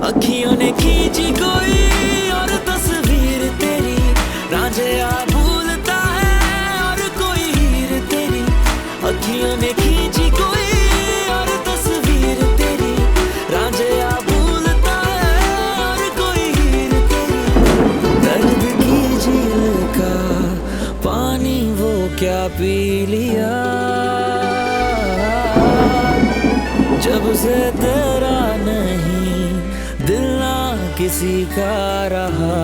अखियों ने खींची कोई और तस्वीर तेरी, रांझे आ भूलता है और कोई हीर तेरी। अखियों ने खींची कोई और तस्वीर तेरी, रांझे आ भूलता है और कोई हीर तेरी। दर्द की झील का पानी वो क्या पी लिया, जब से तेरा नहीं दिल ना किसी का रहा।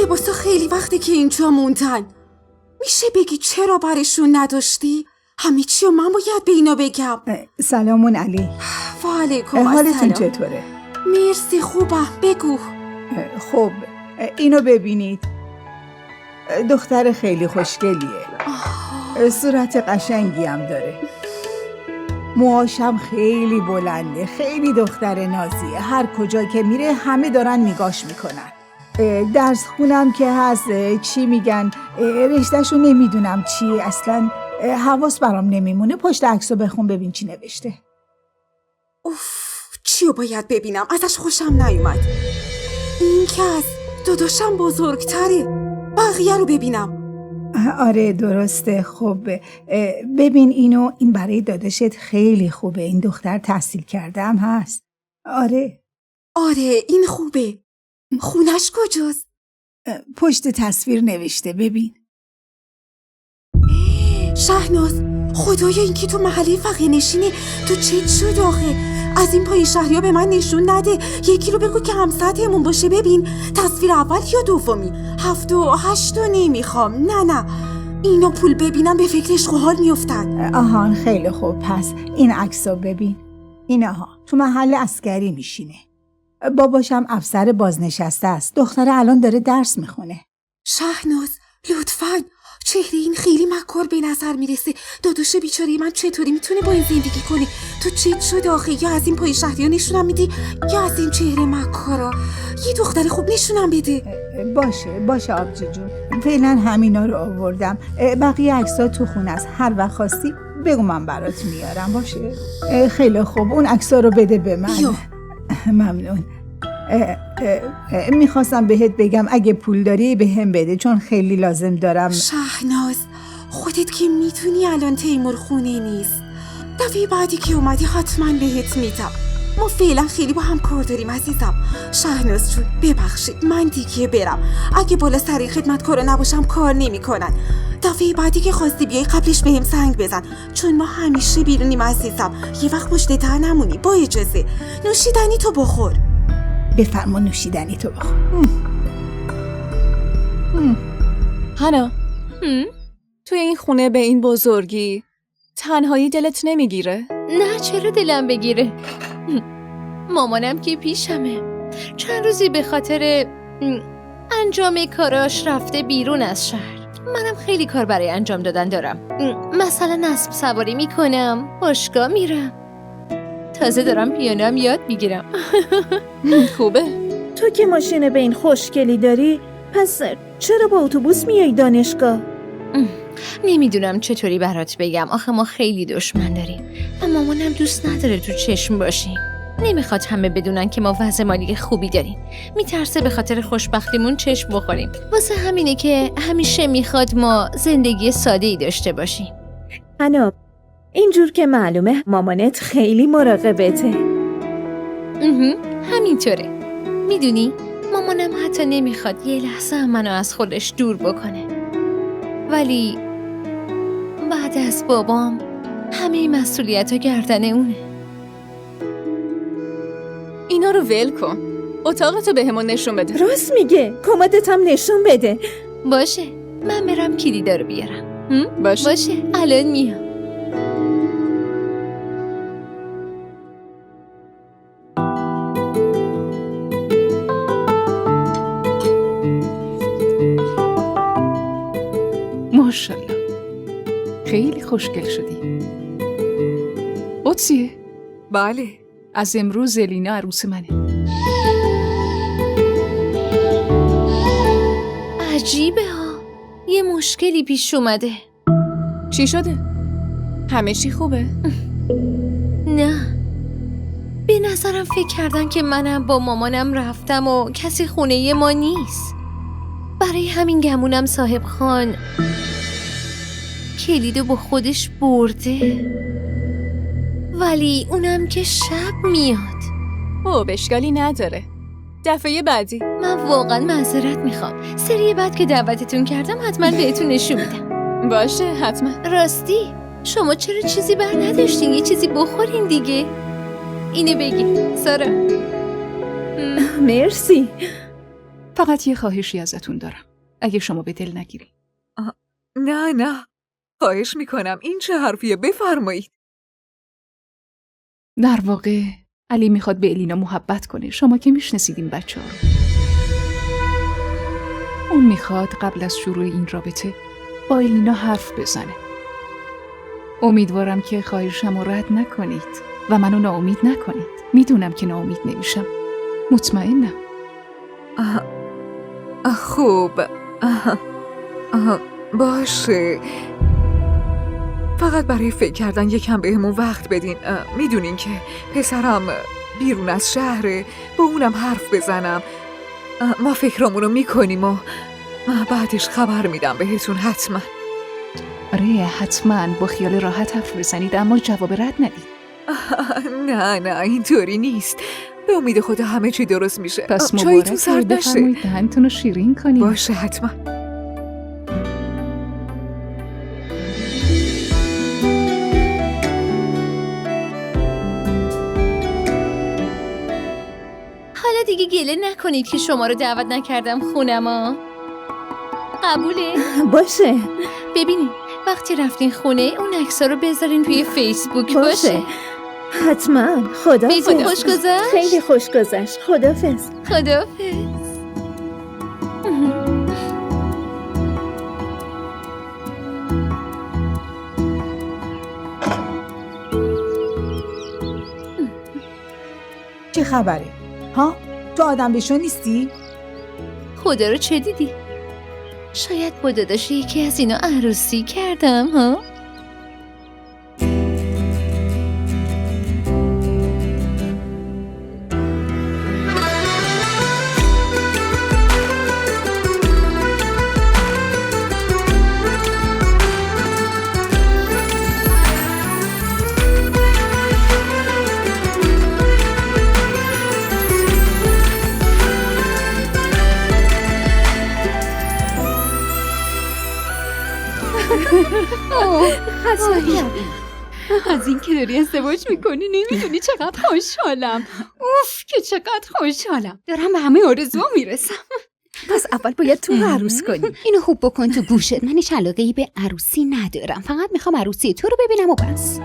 لباسا خیلی وقتی که اینجا موندن. میشه بگی چرا برشون نداشتی؟ همه چی و من باید به اینا بگم. سلامون علی. و علیکم حالتون السلام. چطوره؟ مرسی خوبم. بگو. خب اینو ببینید، دختر خیلی خوشگلیه، صورت قشنگی هم داره، موهاشم خیلی بلنده، خیلی دختر نازیه. هر کجا که میره همه دارن نگاش میکنن. درس خونم که هست، چی میگن، رشتهشو نمیدونم چی، اصلا حواس برام نمیمونه. پشت عکسو بخون ببین چی نوشته. اوف، چیو باید ببینم؟ ازش خوشم نیومد. این که از داداشم بزرگتره. بقیه رو ببینم. آره درسته. خب ببین اینو، این برای داداشت خیلی خوبه. این دختر تحصیل کرده هم هست. آره این خوبه. خونش کجاست؟ پشت تصویر نوشته، ببین. شهناز، خدایا این که تو محله فقیه نشینه. تو چت شد آخه؟ از این پای شهریا به من نشون نده. یکی رو بگو که همسطحمون باشه. ببین تصویر اول یا دومی؟ 7 و 8 نمیخوام. نه اینا پول ببینم به فکرش حال میافتن. آهان خیلی خوب. پس این عکسو ببین. اینها تو محل عسکری میشینه. باباشم افسر بازنشسته است. دختره الان داره درس میخونه. شهناز لطفاً، چهره این خیلی مکار به نظر میرسه. داداش بیچاره من چطوری میتونه با این زندگی کنه؟ تو چت شد آخه؟ یا از این پای شهریا نشونم میدی یا از این چهره مکارا؟ یه دختر خوب نشونم بده. باشه آبجی جون، فعلا همینا رو آوردم. بقیه عکس‌ها تو خونه است. هر وقت خواستی بگو من برات میارم. باشه خیلی خوب. اون عکس‌ها رو بده به من. ممنون. میخواستم بهت بگم اگه پول داری به هم بده، چون خیلی لازم دارم. شهناز، خودت که میتونی الان تیمور خونه نیست. دفعه بعدی که اومدی حتما بهت میدم. ما فعلا خیلی با هم کار داریم عزیزم. شهناز جون ببخشید، من دیگه برم. اگه بالا سر این خدمتکارا نباشم کار نمیکنن. دفعه بعدی که خواستی بیای قبلش بهم زنگ بزن، چون ما همیشه بیرونیم عزیزم. یه وقت پشت در نمونی. با اجازه. نوشیدنی تو بخور. بفرما نوشیدنی تو بخور. هانا، توی این خونه به این بزرگی تنهایی دلت نمیگیره؟ نه چرا دلم بگیره. مامانم که پیشمه. چند روزی به خاطر انجام کاراش رفته بیرون از شهر. منم خیلی کار برای انجام دادن دارم. مثلا اسب سواری میکنم، باشگاه میرم، تازه دارم پیانوام یاد میگیرم. خوبه. تو که ماشین به این خوشگلی داری، پس چرا با اتوبوس میای دانشگاه؟ نمیدونم چطوری برات بگم. آخه ما خیلی دشمن داریم و مامانم دوست نداره تو چشم باشیم. نمیخواد همه بدونن که ما وضع مالی خوبی داریم. میترسه به خاطر خوشبختیمون چشم بخوریم. واسه همینه که همیشه میخواد ما زندگی ساده‌ای داشته باشیم. هانا، اینجور که معلومه مامانت خیلی مراقبته. همینطوره. میدونی مامانم حتی نمیخواد یه لحظه منو از خودش دور بکنه. ولی بعد از بابام همه مسئولیت ها گردن اونه. اینا رو ول کن. اتاقتو به همون نشون بده. راست میگه. کمدت هم نشون بده. باشه، من برم کلیدا رو بیارم. باشه. الان میام. ماشاءالله، خیلی خوشگل شدی. قدسیه؟ بله. از امروز زلینا عروس منه. عجیبه ها، یه مشکلی پیش اومده. چی شده؟ همه چی خوبه؟ نه، به نظرم فکر کردن که منم با مامانم رفتم و کسی خونه ما نیست. برای همین گمونم صاحب خان کلیدو با خودش برده، ولی اونم که شب میاد. اشکالی نداره. دفعه بعدی. من واقعا معذرت میخوام. سری بعد که دعوتتون کردم حتما بهتون نشون میدم. باشه حتما. راستی شما چرا چیزی بر نداشتین؟ یه چیزی بخورین دیگه. اینو بگی سارا. مرسی. فقط یه خواهشی ازتون دارم، اگه شما به دل نگیری. نه خواهش میکنم، این چه حرفیه؟ بفرمایید. در واقع علی میخواد به الینا محبت کنه. شما که میشناسید این بچه ها رو. اون میخواد قبل از شروع این رابطه با الینا حرف بزنه. امیدوارم که خواهشم رو رد نکنید و منو ناامید نکنید. میدونم که ناامید نمیشم. مطمئنم. خوب. باشه، فقط برای فکر کردن یکم بهمون وقت بدین. میدونین که پسرم بیرون از شهره، با اونم حرف بزنم. ما فکرامونو میکنیم و بعدش خبر میدم بهتون حتما. آره حتما، با خیال راحت حرف بزنید اما جواب رد ندید. نه اینطوری نیست. به امید خدا همه چی درست میشه. پس چایتون سرد نشه. بفرمایید دهنتون رو شیرین کنید. باشه حتما. حالا دیگه گله نکنید که شما رو دعوت نکردم خونما. قبوله؟ باشه. ببینید وقتی رفتین خونه اون عکس‌ها رو بذارین توی فیسبوک. باشه. حتما. خدافظ. خوش گذشت؟ خیلی خوش گذشت. خدافظ. خداحافظ. چه خبره؟ ها؟ تو آدم بشو نیستی؟ خدا رو چه دیدی؟ شاید با داداش یکی از اینا عروسی کردم ها؟ از این که داری ازدواج میکنی نمیدونی چقدر خوشحالم. اوف که چقدر خوشحالم. دارم به همه آرزوها میرسم. پس اول باید تو عروس کنی. اینو خوب بکن تو گوشت. من هیچ علاقه‌ای به عروسی ندارم. فقط میخوام عروسی تو رو ببینم و بس.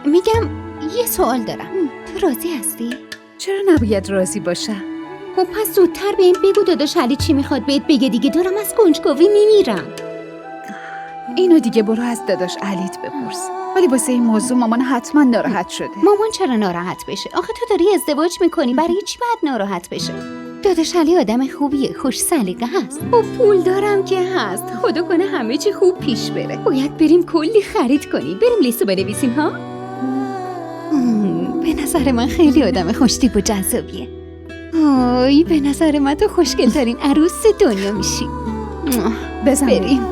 میگم یه سوال دارم. تو راضی هستی؟ چرا نباید راضی باشم؟ خب پس زودتر به این بگو داداش علی چی میخواد بهت بگه دیگه. دارم از کنجکاوی میمیرم. اینو دیگه برو از داداش علیت بپرس. ولی واسه این موضوع مامان حتما ناراحت شده. مامان چرا ناراحت بشه؟ آخه تو داری ازدواج میکنی، برای چی باید ناراحت بشه؟ داداش علی آدم خوبیه، خوش سلیقه هست. و پول دارم که هست. خدا کنه همه چی خوب پیش بره. باید بریم کلی خرید کنی. بریم لیستو بنویسیم ها؟ به نظر من خیلی آدم خوشتیپ و جذابیه. آی به نظر من تو خوشگل‌ترین عروس دنیا میشی. بزن بریم.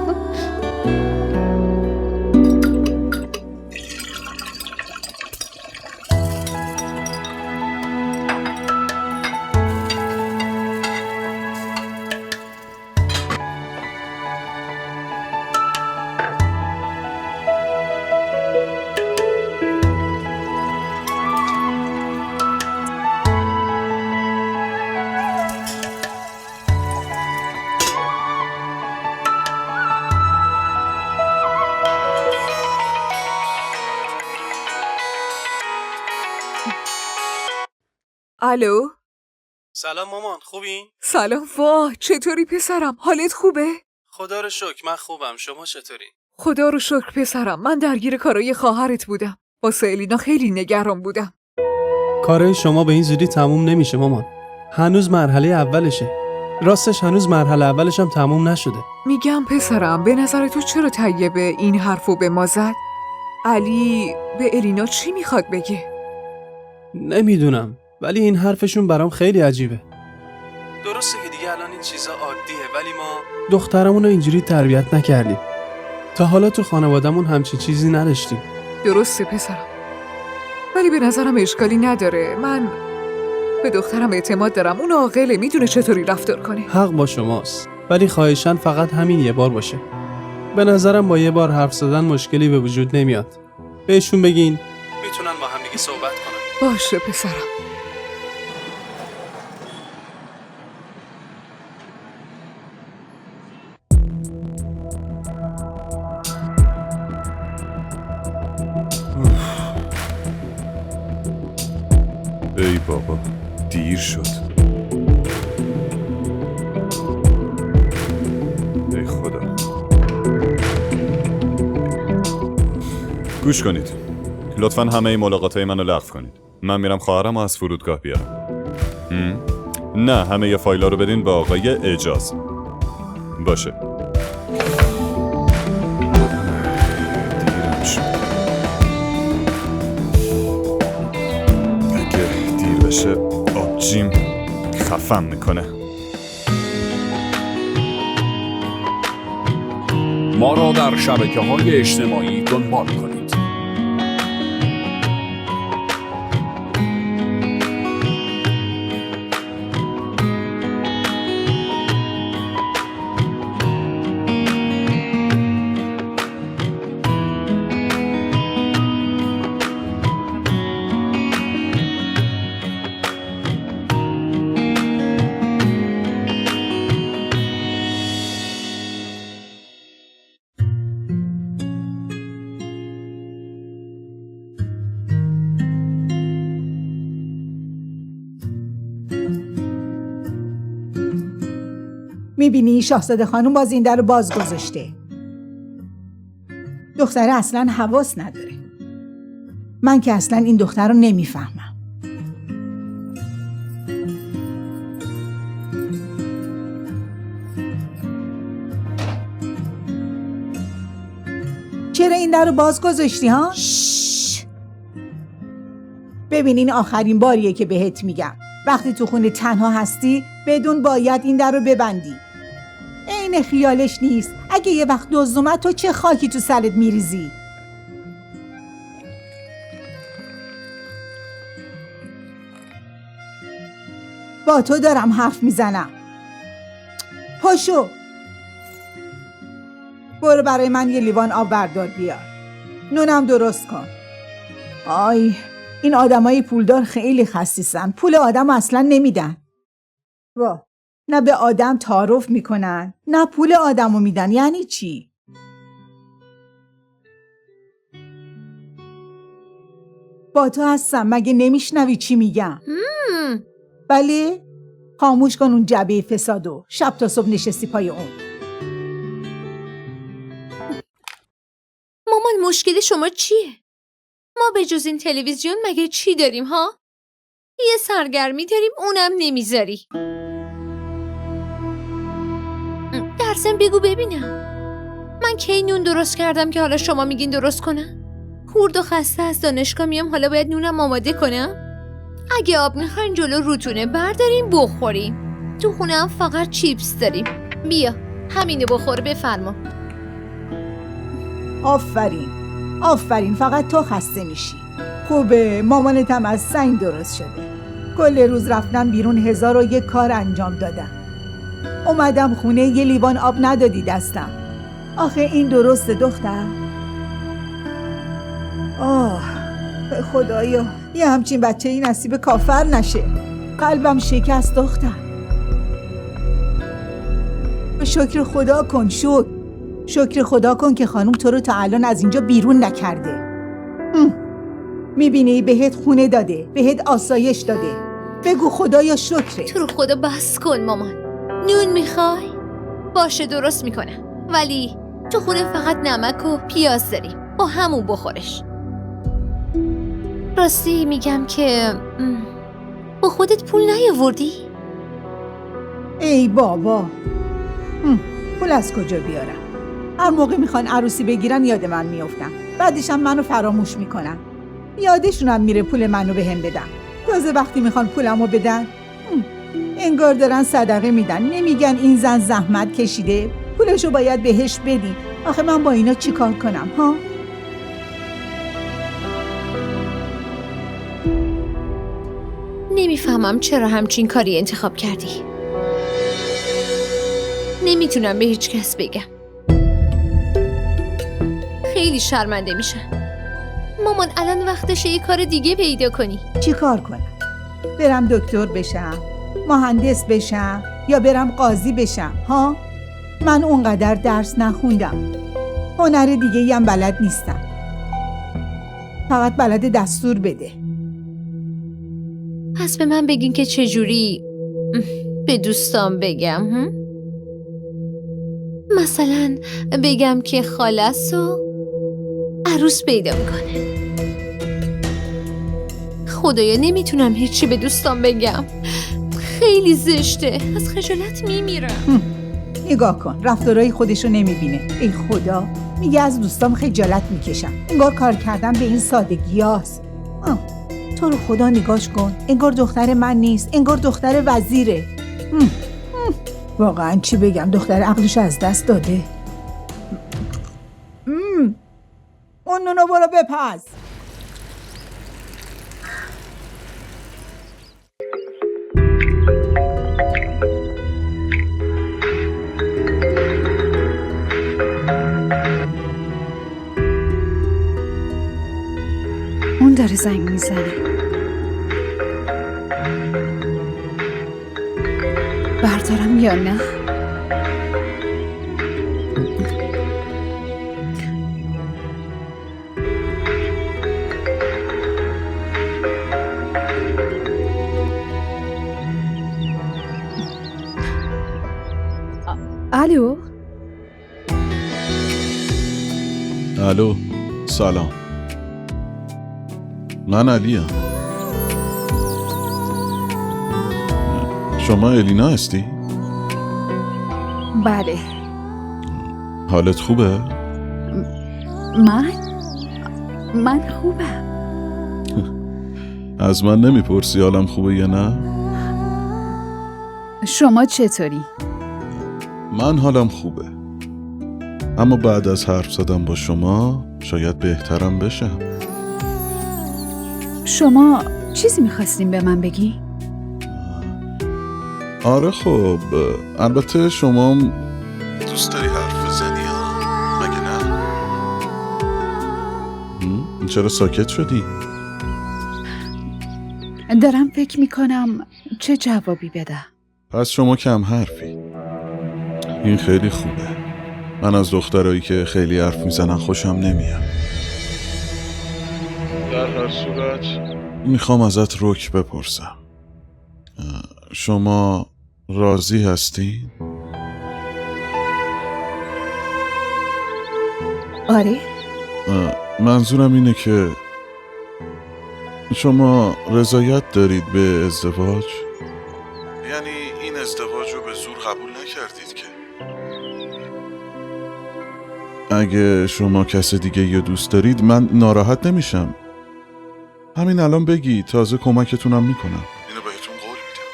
الو؟ سلام مامان، خوبین؟ سلام. واه چطوری پسرم؟ حالت خوبه؟ خدا رو شکر من خوبم. شما چطوری؟ خدا رو شکر پسرم. من درگیر کارای خواهرت بودم. واسه الینا خیلی نگران بودم. کارای شما به این زودی تموم نمیشه مامان. هنوز مرحله اولشه. راستش هنوز مرحله اولش هم تموم نشده. میگم پسرم، به نظر تو چرا طیبه این حرفو به ما زد؟ علی به الینا چی میخواد بگه؟ نمیدونم، ولی این حرفشون برام خیلی عجیبه. درسته که دیگه الان این چیزا عادیه، ولی ما دخترمون رو اینجوری تربیت نکردیم. تا حالا تو خانوادمون همچین چیزی نداشتیم. درسته پسرم، ولی به نظرم اشکالی نداره. من به دخترم اعتماد دارم. اون عاقله، میدونه چطوری رفتار کنه. حق با شماست، ولی خواهشاً فقط همین یه بار باشه. به نظرم با یه بار حرف زدن مشکلی به وجود نمیاد. بهشون بگین میتونن با هم دیگه صحبت کنن. باشه پسرم. ای بابا دیر شد. ای خدا. گوش کنید، لطفاً همه ملاقاتهای منو لغو کنید. من میرم خواهرم از فرودگاه بیارم. نه، همه فایل‌ها رو بدین به آقای اعجاز. باشه. دیرم شد. اگه دیر بشه آبجیم خفم میکنه. ما را در شبکه‌های اجتماعی دنبال کنید. میبینی شاهزاده خانم باز این در رو باز گذاشته. دختره اصلا حواس نداره. من که اصلا این دختر رو نمیفهمم. چرا این در رو باز گذاشتی ها؟ ببین این آخرین باریه که بهت میگم. وقتی تو خونه تنها هستی بدون باید این در رو ببندی. عین خیالش نیست. اگه یه وقت دزد اومد تو چه خاکی تو سرت میریزی؟ با تو دارم حرف میزنم. پاشو برو برای من یه لیوان آب بردار بیار. نونم درست کن. آی این آدمای پولدار خیلی خسیسن. پول آدم اصلا نمیدن. وا نه به آدم تعارف میکنن نه پول آدمو میدن. یعنی چی؟ با تو هستم، مگه نمیشنوی چی میگم؟ بله؟ خاموش کن اون جعبه فسادو. شب تا صبح نشستی پای اون. مامان مشکل شما چیه؟ ما به جز این تلویزیون مگه چی داریم ها؟ یه سرگرمی داریم اونم نمیذاری. درسم بگو ببینم. من کی نون درست کردم که حالا شما میگین درست کنم؟ خورد و خسته از دانشگاه میام، حالا باید نونم آماده کنم؟ اگه آب میخواین جلو روتونه برداریم بخوریم. تو خونه هم فقط چیپس داریم. بیا همینو بخور بفرما. آفرین آفرین، فقط تو خسته میشی. خوبه مامانت هم از سنگ درست شده. کل روز رفتم بیرون 1001 کار انجام دادم. اومدم خونه یه لیوان آب ندادی دستم. آخه این درسته دختر؟ به خدایا یه همچین بچه این نصیب کافر نشه. قلبم شکست دختر. شکر خدا کن. شکر خدا کن که خانم تو رو تا الان از اینجا بیرون نکرده. میبینی بهت خونه داده، بهت آسایش داده. بگو خدایا شکره. تو رو خدا بس کن مامان. نون میخوای؟ باشه درست میکنم، ولی تو خونه فقط نمک و پیاز داریم، با همون بخورش. راستی میگم که با خودت پول نیاوردی؟ ای بابا، پول از کجا بیارم؟ هر موقع میخوان عروسی بگیرن یاد من میافتن، بعدش هم منو فراموش میکنن. یادشونم میره پول منو بهم بدن. تازه وقتی میخوان پولمو بدن انگار دارن صدقه میدن. نمیگن این زن زحمت کشیده، پولشو باید بهش بدی. آخه من با اینا چی کار کنم ها؟ نمیفهمم چرا همچین کاری انتخاب کردی. نمیتونم به هیچ کس بگم. خیلی شرمنده میشم. مامان الان وقتشه یه کار دیگه پیدا کنی. چی کار کنم؟ برم دکتر بشم؟ مهندس بشم؟ یا برم قاضی بشم؟ ها؟ من اونقدر درس نخوندم. هنر دیگه هم بلد نیستم. فقط بلد دستور بده. پس به من بگین که چجوری به دوستام بگم. مثلا بگم که خالص و عروس پیدا میکنه. خدایا نمیتونم هیچی به دوستام بگم. خیلی زشته. از خجالت میمیرم. نگاه کن، رفتارهای خودشو نمیبینه. ای خدا، میگه از دوستام خجالت میکشم. انگار کار کردن به این سادگی هاست. تو رو خدا نگاش کن، انگار دختر من نیست، انگار دختر وزیره. واقعا چی بگم، دختر عقلشو از دست داده. اون نونو برو بپز. اون داره زنگ میزنه. بردارم یا نه؟ الو؟ الو، سلام. من علیم. شما الینا هستی؟ بله. حالت خوبه؟ من خوبم. از من نمیپرسی حالم خوبه یا نه؟ شما چطوری؟ من حالم خوبه، اما بعد از حرف زدن با شما شاید بهترم بشم. شما چیزی میخواستین به من بگی؟ آره خب، البته شما دوست داری حرف بزنی ها؟ مگه نه؟ چرا ساکت شدی؟ دارم فکر میکنم چه جوابی بدم. پس شما کم حرفی. این خیلی خوبه. من از دخترایی که خیلی حرف میزنن خوشم نمیاد. در هر صورت میخوام ازت رک بپرسم. شما راضی هستی؟ آره؟ منظورم اینه که شما رضایت دارید به ازدواج؟ یعنی این ازدواج رو به زور قبول نکردید که؟ اگه شما کس دیگه یا دوست دارید من ناراحت نمیشم. همین الان بگی، تازه کمکتونم میکنم. اینو بهتون قول میدم.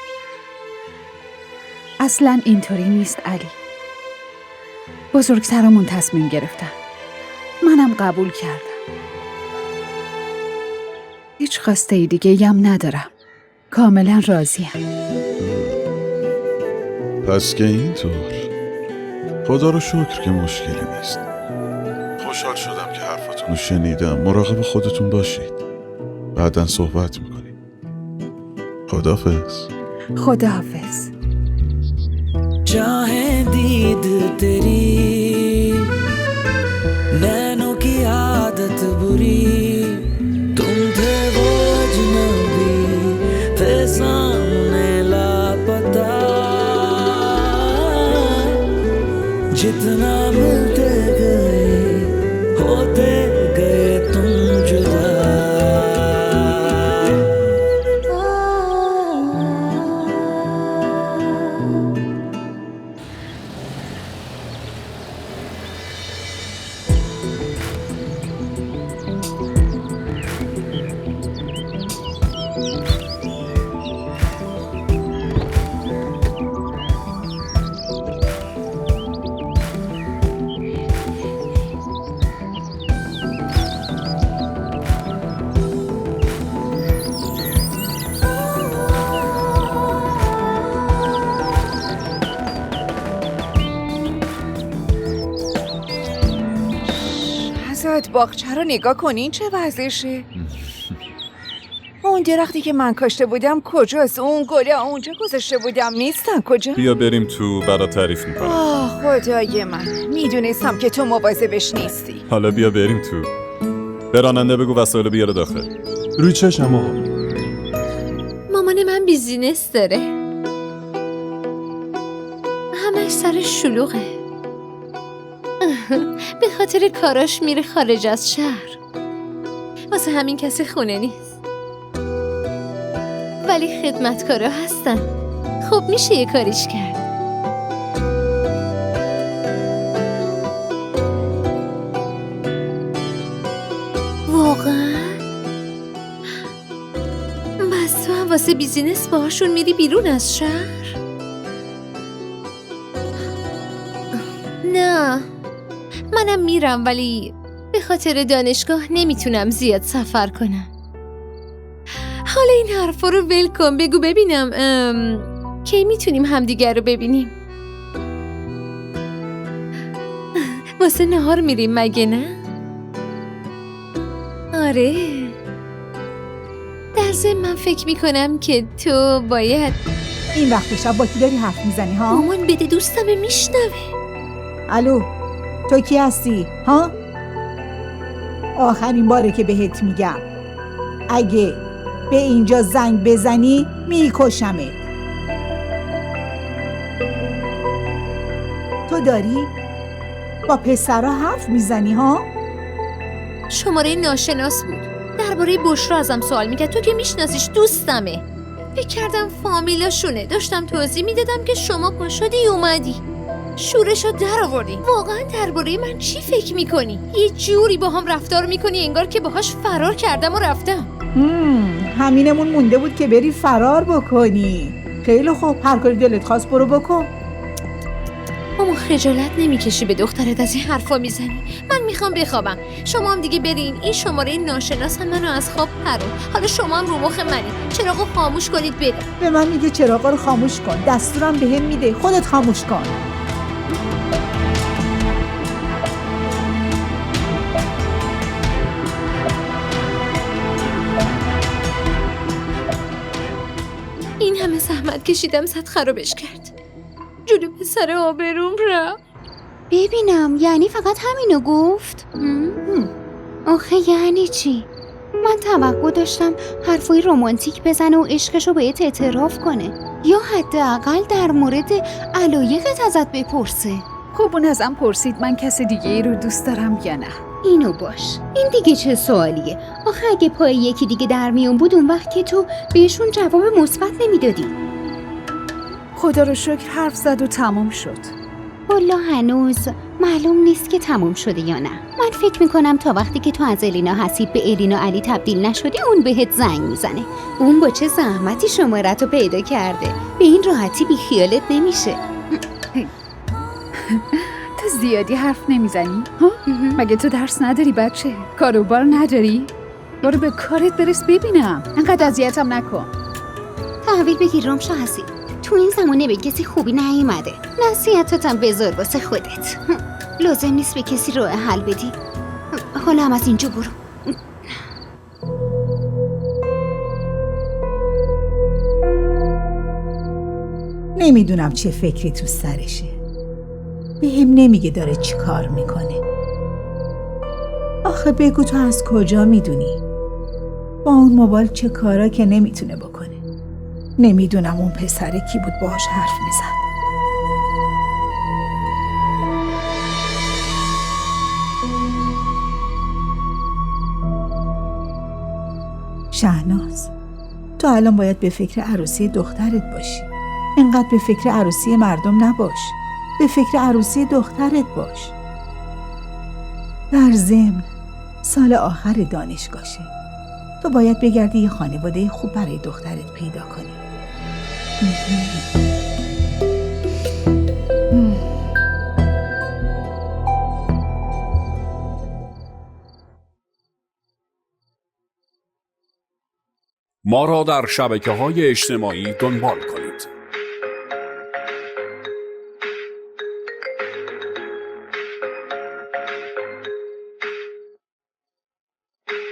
اصلا اینطوری نیست علی. بزرگترامون تصمیم گرفتن، منم قبول کردم. هیچ خواسته دیگه هم ندارم. کاملا راضیم. پس که اینطور، خدا رو شکر که مشکلی نیست. خوشحال شدم که حرفتون رو شنیدم. مراقب خودتون باشید. بعداً صحبت میکنیم. خداحافظ. خداحافظ. चाहे दीद तेरी नैनों की आदत बुरी तुम थे वो अजनबी थे जितना मिलते गए होते गए तुम जुदा। باغچه رو نگاه کنین چه وضعشه. اون درختی که من کاشته بودم کجاست؟ اون گله اونجا گذاشته بودم نیستن کجا؟ بیا بریم تو برات تعریف میکنم. خدای من میدونستم که تو مواظبش نیستی. حالا بیا بریم تو. به راننده بگو وسایل بیاره داخل. روی چشم آقا. مامان من بیزینس داره، همش سر شلوغه. به خاطر کاراش میره خارج از شهر، واسه همین کسی خونه نیست. ولی خدمتکارا هستن، خب میشه یه کاریش کرد. واقعا؟ بس تو هم واسه بیزینس باهاشون میری بیرون از شهر؟ نه، منم میرم ولی به خاطر دانشگاه نمیتونم زیاد سفر کنم. حالا این حرفا رو ول کن، بگو ببینم کی میتونیم همدیگر رو ببینیم؟ واسه نهار میریم مگه نه؟ آره. در ضمن من فکر میکنم که تو باید این وقت شب با کی داری حرف میزنی ها؟ مامان بده دوستم میشنوه. الو تو کی هستی ها؟ آخرین باره که بهت میگم اگه به اینجا زنگ بزنی میکشمت. تو داری با پسرها حرف میزنی ها؟ شماره ناشناس بود، درباره بشرا ازم سوال میکرد. تو که میشناسیش، دوستمه. فکر کردم فامیلاشونه، داشتم توضیح میدادم که شما پا شدی اومدی شورشو در آوردی. واقعا درباره من چی فکر میکنی؟ یه جوری با هم رفتار میکنی انگار که باهاش فرار کردم و رفتم. همینمون مونده بود که بری فرار بکنی. خیلی خوب، هر کاری دلت خواست برو بکن. اما خجالت نمیکشی به دخترت از این حرفا میزنی؟ من میخوام بخوابم، شما هم دیگه برین. این شماره ناشناس هم منو از خواب پرون. حالا شما هم رو مخ منی، چراغو خاموش کنید بریم. به من میگه چراغا رو خاموش کن، دستورم بهم میده خودت خاموش کن. این همه زحمت کشیدم، صد خرابش کرد. جلو پسر آبروم رفت. ببینم یعنی فقط همینو گفت؟ آخه یعنی چی؟ من توقع داشتم حرفای رمانتیک بزنه و عشقشو بهت اعتراف کنه، یا حداقل در مورد علایقت ازت بپرسه. خب اون ازم پرسید من کس دیگه ای رو دوست دارم یا نه. اینو باش، این دیگه چه سوالیه؟ آخه اگه پای یکی دیگه در میون بود اون وقت که تو بهشون جواب مثبت نمیدادی. خدا رو شکر حرف زد و تمام شد. والا هنوز معلوم نیست که تموم شده یا نه. من فکر میکنم تا وقتی که تو از الینا حسیب به الینا علی تبدیل نشدی اون بهت زنگ میزنه. اون با چه زحمتی شمارت رو پیدا کرده، به این راحتی بی خیالت نمیشه. تو زیادی حرف نمیزنی؟ مگه تو درس نداری بچه؟ کاروبار نداری؟ برو به کارت برس ببینم، انقدر اذیتم نکن. تحویل بگیر رامشا حسیب، تو این زمانه به کسی خوبی نیومده. نصیحتاتم بذار واسه خودت، لازم نیست به کسی راه حل بدی. حالا هم از اینجا برو. نمیدونم چه فکری تو سرشه، بهم نمیگه داره چی کار میکنه. آخه بگو تو از کجا میدونی؟ با اون موبایل چه کارا که نمیتونه بکنه. نمیدونم اون پسره کی بود باهاش حرف میزد. الان باید به فکر عروسی دخترت باشی. اینقدر به فکر عروسی مردم نباش. به فکر عروسی دخترت باش. در ضمن سال آخر دانشگاهشه. تو باید بگردی یه خانواده خوب برای دخترت پیدا کنی. ما را در شبکه‌های اجتماعی دنبال کنید.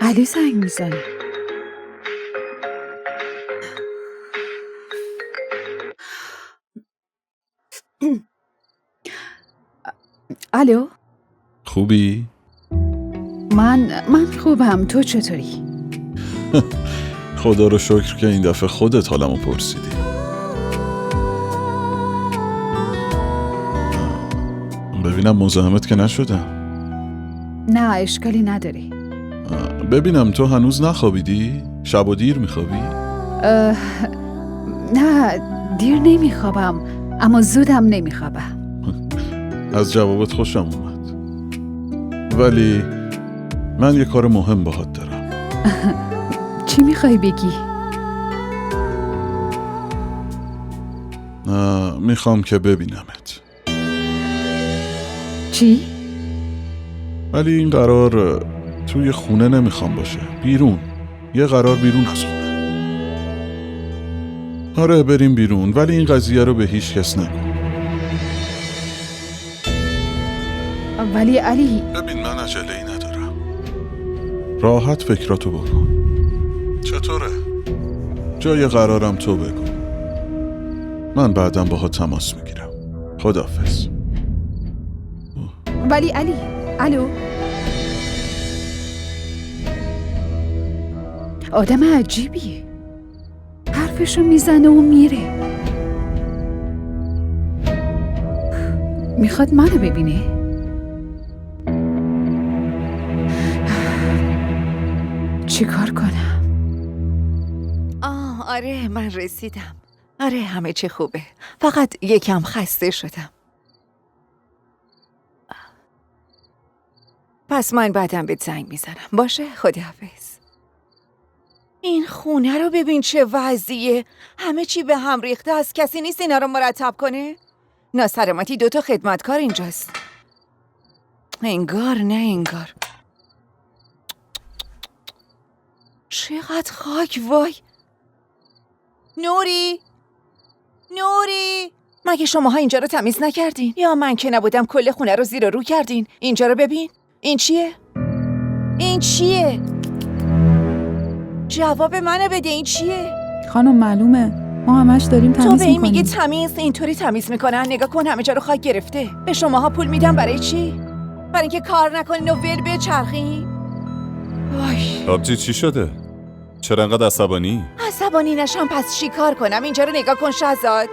علی زنگ میزنه. الو؟ خوبی؟ من خوبم. تو چطوری؟ خدا رو شکر که این دفعه خودت حالمو پرسیدی. ببینم مزاحمت که نشدم. نه اشکالی نداره. ببینم تو هنوز نخوابیدی؟ شب و دیر میخوابی؟ نه دیر نمیخوابم، اما زودم نمیخوابم. از جوابت خوشم اومد. ولی من یه کار مهم باهات دارم. چی میخوای بگی؟ میخوام که ببینمت. چی؟ ولی این قرار توی خونه نمیخوام باشه. بیرون. یه قرار بیرون از خونه. آره بریم بیرون، ولی این قضیه رو به هیچ کس نگو. ولی علی ببین من عجله‌ای ندارم. راحت فکراتو بکن. چطوره؟ جای قرارم تو بگو. من بعدم باهات تماس میگیرم. خداحافظ. ولی علی الو؟ آدم عجیبیه. حرفشو میزنه و میره. میخواد منو ببینه؟ چی کار کنم؟ آره من رسیدم. آره همه چی خوبه. فقط یکم خسته شدم. پس من بعدم بهت زنگ میزنم. باشه خداحافظ. این خونه رو ببین چه وضعیه. همه چی به هم ریخته. از کسی نیست اینا رو مرتب کنه. ناسلامتی 2 خدمتکار اینجاست. انگار نه انگار. چقدر خاک. وای نوری مگه شماها اینجا رو تمیز نکردین؟ یا من که نبودم کل خونه رو زیر و رو کردین؟ اینجا رو ببین. این چیه؟ جواب منو بده. این چیه؟ خانم معلومه ما همش داریم تمیز میکنیم. تو به این میگی تمیز؟ اینطوری تمیز میکنن؟ نگاه کن همه جا رو خاک گرفته. به شماها پول میدم برای چی؟ برای اینکه کار نکنین و ول بچرخین؟ وای آبجی چی شده؟ چرا انقدر عصبانی نشم پس چی کار کنم؟ اینجا رو نگاه کن شهزاد.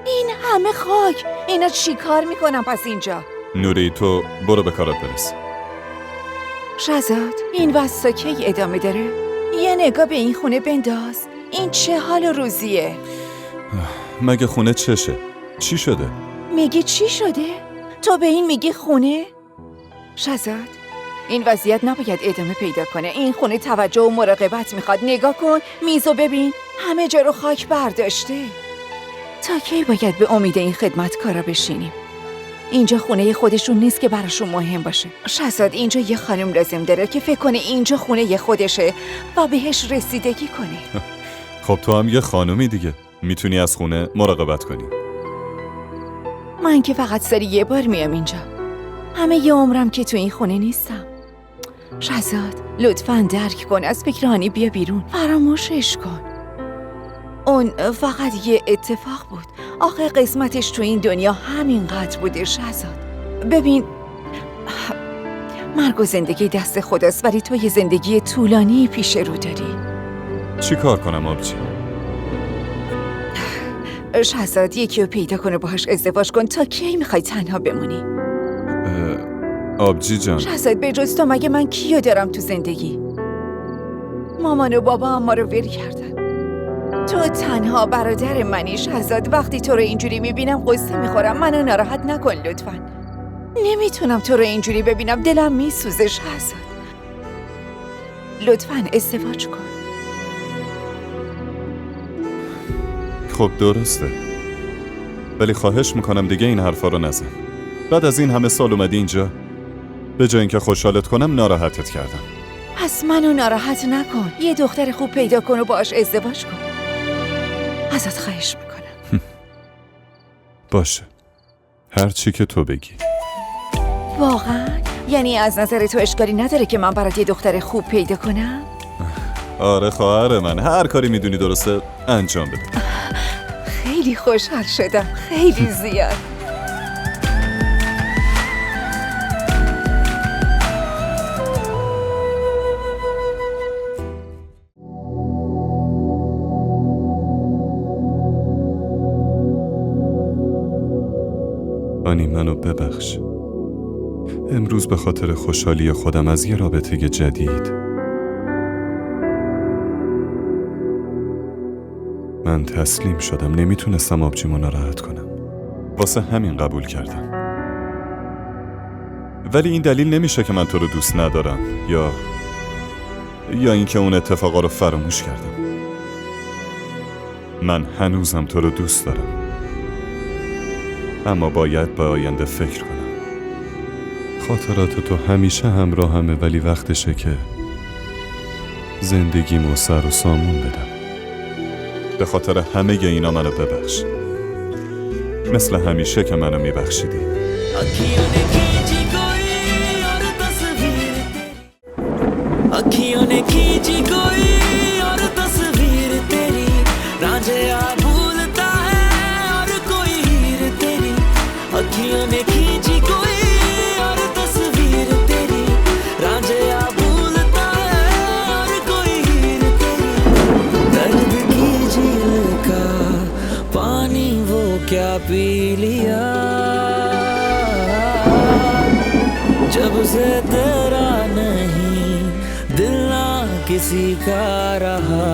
این همه خاک. اینا چی کار میکنم پس اینجا؟ نوری تو برو به کارت برس. شهزاد این واسه کی ادامه داره؟ یه نگاه به این خونه بنداز. این چه حال و روزیه؟ مگه خونه چشه؟ چی شده؟ میگی چی شده؟ تو به این میگی خونه؟ شهزاد این وضعیت نباید ادامه پیدا کنه. این خونه توجه و مراقبت میخواد. نگاه کن میزو ببین همه جا رو خاک برداشته. تا کی باید به امید این خدمتکارا بشینیم؟ اینجا خونه خودشون نیست که براشون مهم باشه. شهزاد اینجا یه خانم لازم داره که فکر کنه اینجا خونه خودشه و بهش رسیدگی کنه. خب تو هم یه خانومی دیگه، میتونی از خونه مراقبت کنی. من که فقط سری یه بار میام اینجا. همه یه عمرم که تو این خونه نیستم. شهزاد لطفاً درک کن. از فکر هانی بیا بیرون. فراموشش کن. اون فقط یه اتفاق بود. آخه قسمتش تو این دنیا همینقدر بوده شهزاد. ببین مرگ و زندگی دست خداست، ولی تو یه زندگی طولانی پیش رو داری. چی کار کنم آبجی؟ شهزاد یکی رو پیدا کنه باهاش ازدواج کن. تا کی میخوای تنها بمونی؟ آبجی جان شهزاد به جز تو مگه من کیو دارم تو زندگی؟ مامان و بابا هم ما رو ول کردن. تو تنها برادر منی شهزاد. وقتی تو رو اینجوری میبینم قصه میخورم. منو ناراحت نکن لطفاً. نمیتونم تو رو اینجوری ببینم. دلم میسوزه شهزاد. لطفاً ازدواج کن. خب درسته، ولی خواهش میکنم دیگه این حرفا رو نزن. بعد از این همه سال اومدی اینجا، به جای اینکه خوشحالت کنم ناراحتت کردم. پس منو ناراحت نکن. یه دختر خوب پیدا کن و باهاش ازدواج کن. ازت خواهش میکنم. باشه، هر چی که تو بگی. واقعا؟ یعنی از نظر تو اشکالی نداره که من برات یه دختر خوب پیدا کنم؟ آره خواهر من، هر کاری میدونی درسته انجام بده. خیلی خوشحال شدم، خیلی زیاد. آنی منو ببخش. امروز به خاطر خوشحالی خودم از یه رابطه جدید من تسلیم شدم. نمیتونستم آبجیمو ناراحت کنم، واسه همین قبول کردم. ولی این دلیل نمیشه که من تو رو دوست ندارم یا اینکه اون اتفاقا رو فراموش کردم. من هنوزم تو رو دوست دارم، اما باید به آینده فکر کنم. خاطرات تو همیشه همراهمه، ولی وقتشه که زندگیمو سر و سامون بدم. به خاطر همه اینا منو ببخش، مثل همیشه که منو میبخشیدی. अखियों ने खींची कोई और तस्वीर तेरी, रांझिया भूलता है और कोई हीर तेरी। अखियों ने खींची कोई और तस्वीर तेरी, रांझिया भूलता है और कोई हीर तेरी। दर्द की झील का पानी वो क्या पी लिया, जब से तेरा नहीं दिल ना किसी का रहा।